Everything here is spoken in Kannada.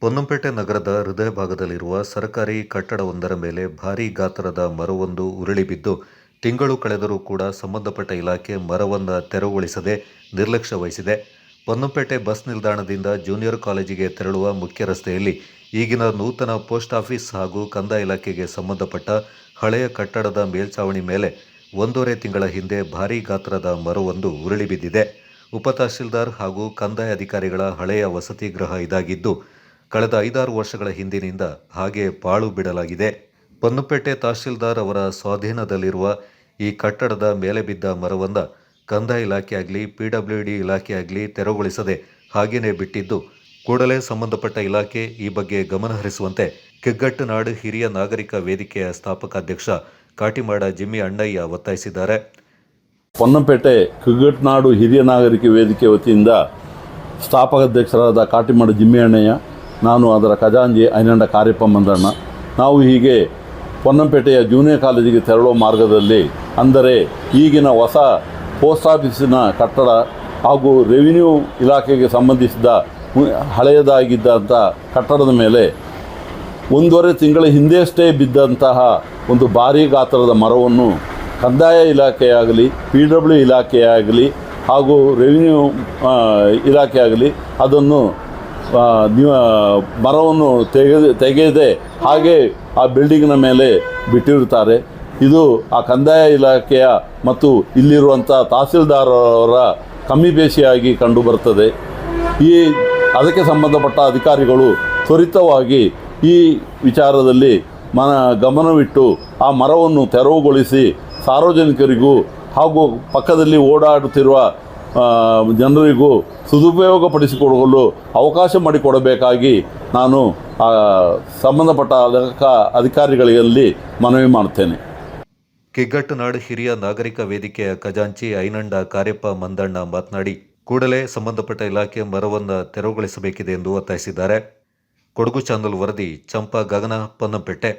ಪೊನ್ನಂಪೇಟೆ ನಗರದ ಹೃದಯ ಭಾಗದಲ್ಲಿರುವ ಸರ್ಕಾರಿ ಕಟ್ಟಡವೊಂದರ ಮೇಲೆ ಭಾರೀ ಗಾತ್ರದ ಮರವೊಂದು ಉರುಳಿ ಬಿದ್ದು ತಿಂಗಳು ಕಳೆದರೂ ಕೂಡ ಸಂಬಂಧಪಟ್ಟ ಇಲಾಖೆ ಮರವನ್ನು ತೆರವುಗೊಳಿಸದೆ ನಿರ್ಲಕ್ಷ್ಯ ವಹಿಸಿದೆ. ಪೊನ್ನಂಪೇಟೆ ಬಸ್ ನಿಲ್ದಾಣದಿಂದ ಜೂನಿಯರ್ ಕಾಲೇಜಿಗೆ ತೆರಳುವ ಮುಖ್ಯ ರಸ್ತೆಯಲ್ಲಿ ಈಗಿನ ನೂತನ ಪೋಸ್ಟ್ ಆಫೀಸ್ ಹಾಗೂ ಕಂದಾಯ ಇಲಾಖೆಗೆ ಸಂಬಂಧಪಟ್ಟ ಹಳೆಯ ಕಟ್ಟಡದ ಮೇಲ್ಛಾವಣಿ ಮೇಲೆ 1.5 ತಿಂಗಳ ಹಿಂದೆ ಭಾರೀ ಗಾತ್ರದ ಮರವೊಂದು ಉರುಳಿ ಬಿದ್ದಿದೆ. ಉಪತಹಶೀಲ್ದಾರ್ ಹಾಗೂ ಕಂದಾಯ ಅಧಿಕಾರಿಗಳ ಹಳೆಯ ವಸತಿ ಗೃಹ ಇದಾಗಿದ್ದು ಕಳೆದ 5-6 ವರ್ಷಗಳ ಹಿಂದಿನಿಂದ ಹಾಗೆ ಪಾಳು ಬಿಡಲಾಗಿದೆ. ಪೊನ್ನಂಪೇಟೆ ತಹಶೀಲ್ದಾರ್ ಅವರ ಸ್ವಾಧೀನದಲ್ಲಿರುವ ಈ ಕಟ್ಟಡದ ಮೇಲೆ ಬಿದ್ದ ಮರವನ್ನು ಕಂದಾಯ ಇಲಾಖೆಯಾಗಲಿ PWD ಇಲಾಖೆಯಾಗಲಿ ತೆರವುಗೊಳಿಸದೆ ಹಾಗೇನೇ ಬಿಟ್ಟಿದ್ದು, ಕೂಡಲೇ ಸಂಬಂಧಪಟ್ಟ ಇಲಾಖೆ ಈ ಬಗ್ಗೆ ಗಮನ ಹರಿಸುವಂತೆ ಕಿಗ್ಗಟ್ಟನಾಡು ಹಿರಿಯ ನಾಗರಿಕ ವೇದಿಕೆಯ ಸ್ಥಾಪಕಾಧ್ಯಕ್ಷ ಕಾಟಿಮಾಡ ಜಿಮ್ಮಿ ಅಣ್ಣಯ್ಯ ಒತ್ತಾಯಿಸಿದ್ದಾರೆ. ಪೊನ್ನಂಪೇಟೆ ಕಿಗ್ಗಟ್ಟನಾಡು ಹಿರಿಯ ನಾಗರಿಕ ವೇದಿಕೆ ವತಿಯಿಂದ ಸ್ಥಾಪಕಾಧ್ಯಕ್ಷರಾದ ಕಾಟಿಮಾಡ ಜಿಮ್ಮಿ ಅಣ್ಣಯ್ಯ, ನಾನು ಅದರ ಖಜಾಂಚಿ ಐನಂಡ ಕಾರ್ಯಪ್ಪ ಮಂದಣ್ಣ, ನಾವು ಹೀಗೆ ಪೊನ್ನಂಪೇಟೆಯ ಜೂನಿಯರ್ ಕಾಲೇಜಿಗೆ ತೆರಳುವ ಮಾರ್ಗದಲ್ಲಿ, ಅಂದರೆ ಈಗಿನ ಹೊಸ ಪೋಸ್ಟ್ ಆಫೀಸಿನ ಕಟ್ಟಡ ಹಾಗೂ ರೆವಿನ್ಯೂ ಇಲಾಖೆಗೆ ಸಂಬಂಧಿಸಿದ ಹಳೆಯದಾಗಿದ್ದಂಥ ಕಟ್ಟಡದ ಮೇಲೆ 1.5 ತಿಂಗಳ ಹಿಂದೆಯಷ್ಟೇ ಬಿದ್ದಂತಹ ಒಂದು ಭಾರೀ ಗಾತ್ರದ ಮರವನ್ನು ಕಂದಾಯ ಇಲಾಖೆಯಾಗಲಿ PWD ಇಲಾಖೆಯಾಗಲಿ ಹಾಗೂ ರೆವಿನ್ಯೂ ಇಲಾಖೆಯಾಗಲಿ ಅದನ್ನು ಮರವನ್ನು ತೆಗೆಯದೆ ಹಾಗೆ ಆ ಬಿಲ್ಡಿಂಗ್ನ ಮೇಲೆ ಬಿಟ್ಟಿರುತ್ತಾರೆ. ಇದು ಆ ಕಂದಾಯ ಇಲಾಖೆಯ ಮತ್ತು ಇಲ್ಲಿರುವಂಥ ತಹಸೀಲ್ದಾರ್ ಅವರ ಕಮ್ಮಿಬೇಸಿಯಾಗಿ ಕಂಡುಬರುತ್ತದೆ. ಅದಕ್ಕೆ ಸಂಬಂಧಪಟ್ಟ ಅಧಿಕಾರಿಗಳು ತ್ವರಿತವಾಗಿ ಈ ವಿಚಾರದಲ್ಲಿ ಗಮನವಿಟ್ಟು ಆ ಮರವನ್ನು ತೆರವುಗೊಳಿಸಿ ಸಾರ್ವಜನಿಕರಿಗೂ ಹಾಗೂ ಪಕ್ಕದಲ್ಲಿ ಓಡಾಡುತ್ತಿರುವ ಜನರಿಗೂ ಸದುಪಯೋಗಪಡಿಸಿಕೊಳ್ಳಲು ಅವಕಾಶ ಮಾಡಿಕೊಡಬೇಕಾಗಿ ನಾನು ಸಂಬಂಧಪಟ್ಟ ಅಧಿಕಾರಿಗಳಲ್ಲಿ ಮನವಿ ಮಾಡುತ್ತೇನೆ. ಕಿಗ್ಗಟ್ಟನಾಡು ಹಿರಿಯ ನಾಗರಿಕ ವೇದಿಕೆಯ ಖಜಾಂಚಿ ಐನಂಡ ಕಾರ್ಯಪ್ಪ ಮಂದಣ್ಣ ಮಾತನಾಡಿ, ಕೂಡಲೇ ಸಂಬಂಧಪಟ್ಟ ಇಲಾಖೆ ಮರವನ್ನು ತೆರವುಗೊಳಿಸಬೇಕಿದೆ ಎಂದು ಒತ್ತಾಯಿಸಿದ್ದಾರೆ. ಕೊಡಗು ಚಾನಲ್ ವರದಿ ಚಂಪಾ ಗಗನ, ಪೊನ್ನಂಪೇಟೆ.